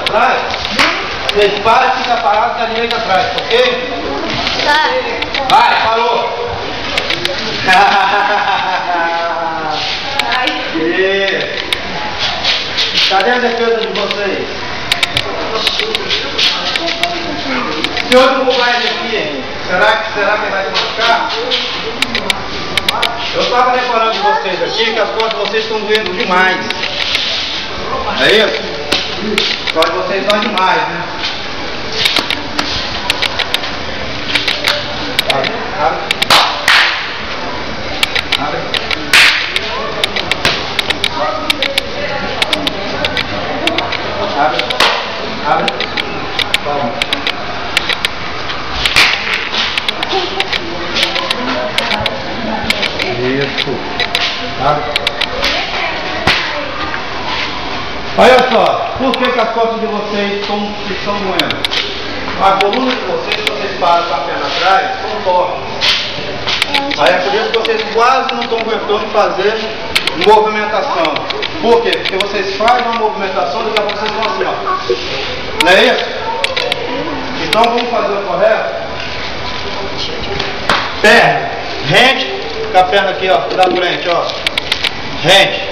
atrás, vocês param e ficam parados com a direita atrás, ok? Tá. Vai, parou! Cadê a defesa de vocês? Se eu derrubar ele aqui, será que vai te machucar? Eu estava reparando de vocês aqui que as costas de vocês estão doendo demais. É isso? As costas de vocês estão demais, né? Abre. Toma. Isso. Abre. Olha só, por que as costas de vocês estão doendo? A coluna de vocês param com a perna atrás, estão tortas. Aí é por isso que vocês quase não estão aguentando fazer movimentação. Por quê? Porque vocês fazem uma movimentação, daqui a pouco vocês vão assim, ó. Não é isso? Então vamos fazer o correto? Perna, rente, com a perna aqui, ó, da frente, ó. Rente.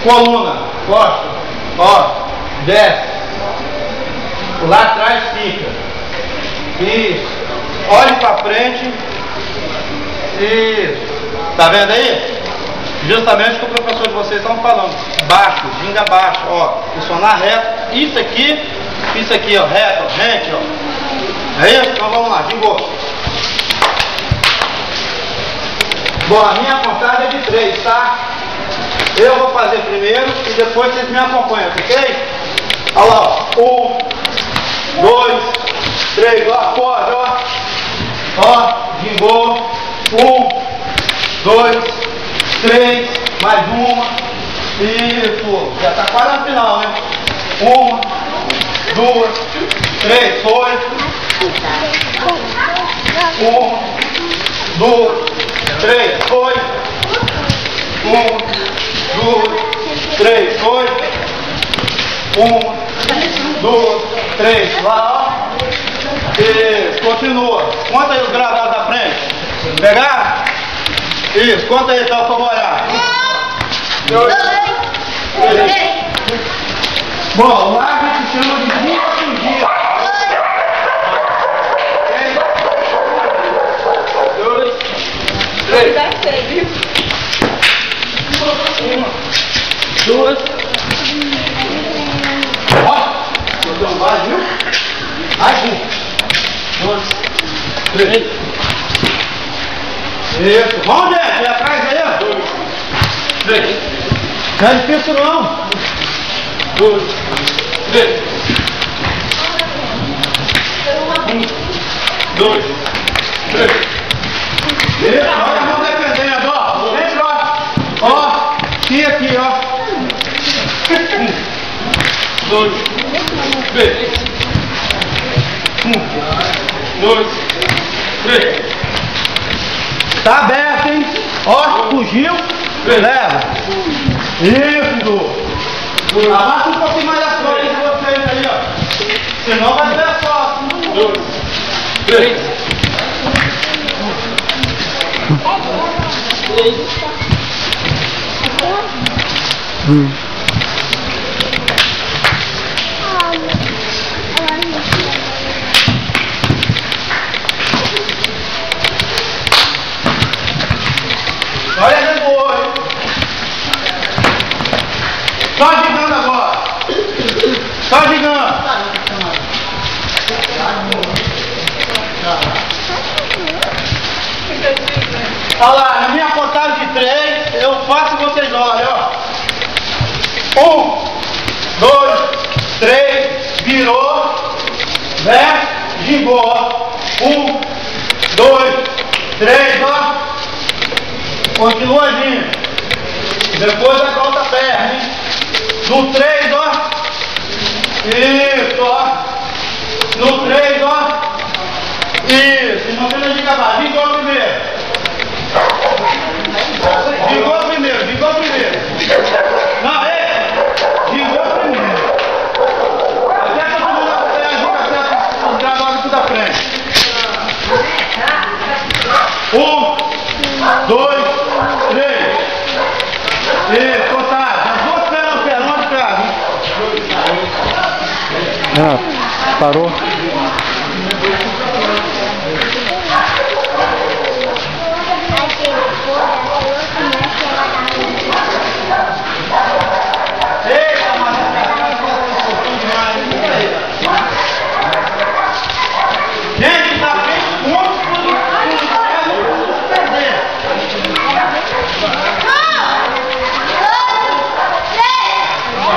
Coluna, costa, ó, desce. Lá atrás fica. Isso. Olhe para frente. Isso. Tá vendo aí? Justamente o que o professor de vocês estão falando. Baixo, ginga baixo, ó. Funcionar reto. Isso aqui, ó, reto, ó, rente, ó. É isso? Então vamos lá, gingou. Bom, a minha contagem é de 3, tá? Eu vou fazer primeiro e depois vocês me acompanham, ok? Olha lá, ó. 1, 2, 3, ó, pode, ó. Ó, gingou. 1, 2, 3, mais uma. Isso, já tá quase no final, né? 1, 2, 3, foi. 1, 2, 3, foi. 1, 2, 3, foi. 1, 2, 3, lá, ó. Isso, continua. Conta aí os gravados da frente. Pegaram? Isso, conta aí, então, pra olhar. 2, 3. Bom, lá a gente chama de dia por dia. 2, 3. 1, 2. Ó, então vai, viu? Mais 1, 2, 3. Isso. Vamos, gente. Atrás aí. 2, 3. Não é difícil, não. 2, 3. 1, 2, 3. Isso. Olha a mão defendendo, ó. Vem, ó. Aqui, ó. 1, 2, 3. 1, 2, 3. Tá aberto, hein? Ó, fugiu. Leva. Isso. Abaixa um pouquinho mais as costas de vocês aí, ó. Senão vai ver as costas. 2, 3. 3. Olha de boa, hein? Só gigando agora. Só gigando. Olha lá, na minha contagem de 3, eu faço e vocês olham, ó. 1, 2, 3, virou, né? Gingou, ó. 1, 2, 3, ó. Continua agindo. Depois a volta a perna, hein? No 3, ó. Isso, ó. No 3, ó. Isso. E mantendo a giga abaixo. Gingou primeiro. Gingou primeiro. Não, é. Gingou primeiro. Parou? Gente, tá bem muito.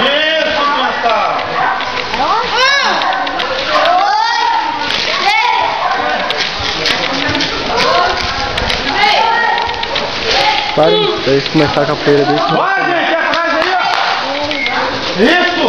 Isso, criançada. Parem, pra eles começar a capoeira desse. Vai, gente, atrás aí, ó. Isso.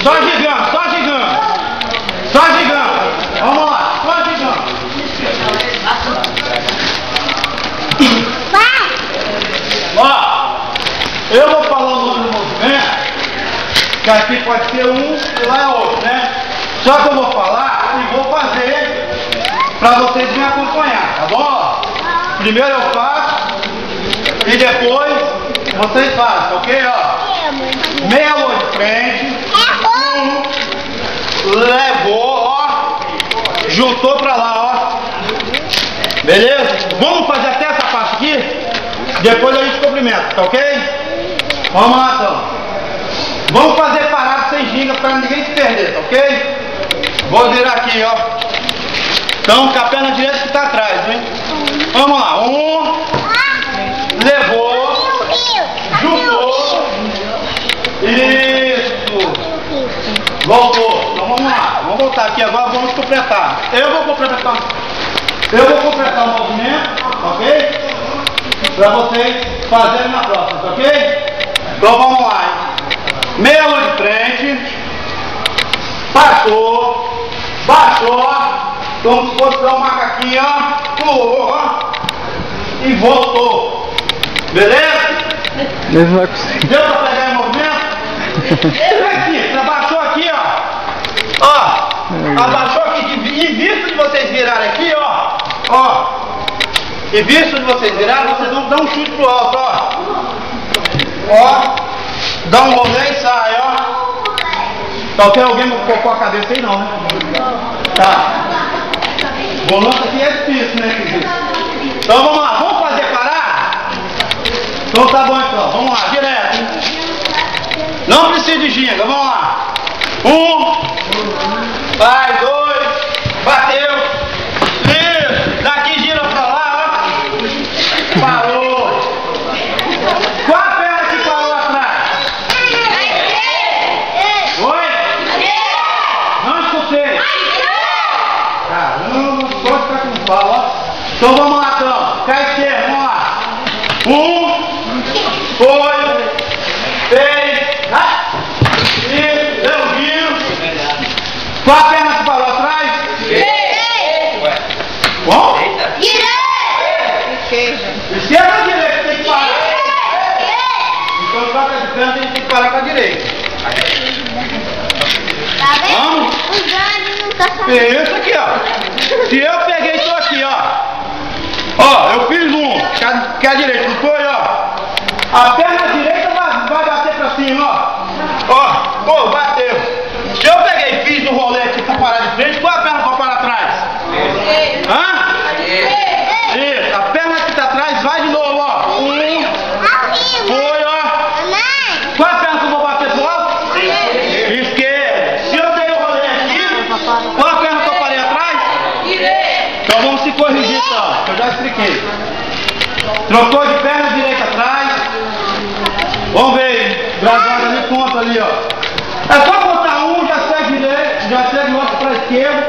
Só gigante, só gigante. Só gigante. Vamos lá, só gigante. Ó, eu vou falar o nome do movimento, que aqui pode ser um e lá é outro, né? Só que eu vou falar e vou fazer pra vocês me acompanhar, tá bom? Primeiro eu faço e depois vocês fazem, ok? Ó, meia lua de frente. Levou, ó, juntou pra lá, ó. Beleza? Vamos fazer até essa parte aqui? Depois a gente cumprimenta, tá ok? Vamos lá então. Vamos fazer parado sem ginga pra ninguém se perder, tá ok? Vou virar aqui, ó. Então com a perna direita que tá atrás, hein? Vamos lá. Levou. Juntou. Isso. Voltou. Então vamos lá. Vamos voltar aqui agora, vamos completar. Eu vou completar o movimento, ok? Pra vocês fazerem na próxima, tá ok? Então vamos lá, hein? Meia lua de frente. Passou. Baixou. Como se fosse um macaquinho, ó. Pulou, ó. E voltou. Beleza? Eles não vai conseguir. Deu pra pegar o movimento? Aqui, você abaixou aqui, ó. Ó, abaixou aqui. Em vista de vocês virarem aqui, ó. Ó. Em vista de vocês virarem, vocês vão dar um chute pro alto, ó. Ó. Dá um rolê e sai, ó. Só tem alguém que colocou a cabeça aí não, né? Tá. Volante aqui é difícil, né? Então vamos lá, vamos fazer parar? Então tá bom então, vamos lá, direto, hein? Não precisa de ginga, vamos lá. Vai, 2, bateu. Isso, daqui gira pra lá, ó. Parou. Qual a perna que parou atrás? Oi? Não escutei. Caramba, pode ficar com pau, ó. Então vamos lá, então. Cá esquerda, vamos lá. 2, 3, e deu um giro. Qual a perna que parou atrás? Bom? Esquerda ou direita? Tem que parar. Então troca de perna, tem que parar com a direita. Tá vendo? Vamos? O Jânio não tá sabendo. Isso aqui, ó. Se eu peguei isso aqui, ó. Ó, eu fiz um, que é a direita, não foi, ó. A perna direita vai bater pra cima, ó. Ó, pô, bateu. Se eu peguei e fiz o rolê aqui pra parar de frente, qual é a perna pra parar atrás? Hã? Isso, a perna que tá atrás vai de novo, ó. Foi, ó. Qual é a perna que eu vou bater pro alto? Esquerda. Se eu dei o rolê aqui, qual a perna que eu parei atrás? Então vamos se corrigir então, que eu já expliquei. Trocou de perna direita atrás. Vamos ver, gravado ali, conta ali, ó. É só botar um, já segue direito, já segue o outro pra esquerda,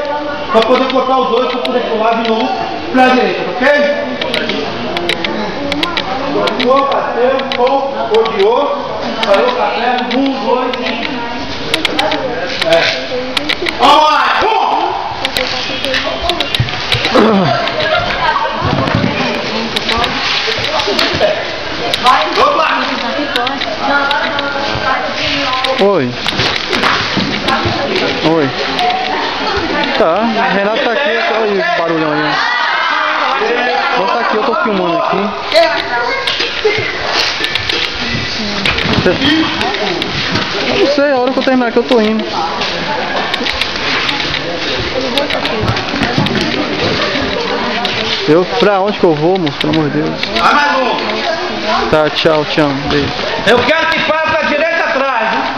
pra poder botar os dois, pra poder pular de novo pra direita, ok? Trocou, bateu, rodeou, parou com a perna, 1, 2, 3. Vamos lá, Vai! Oi. Oi. Tá, Renato tá aqui, olha o barulhão aí. Vou tá aqui, eu tô filmando aqui. Eu não sei, a hora que eu terminar aqui eu tô indo. Pra onde que eu vou, moço? Pelo amor de Deus. Vai mais um. Tá, tchau, tchau. Beijo. Eu quero que fale pra direita atrás, né?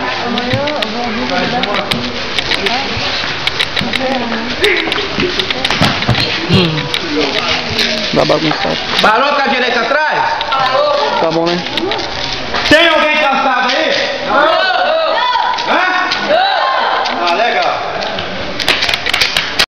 Dá bagunçado. Parou com a direita atrás? Tá bom, né? Tem alguém cansado?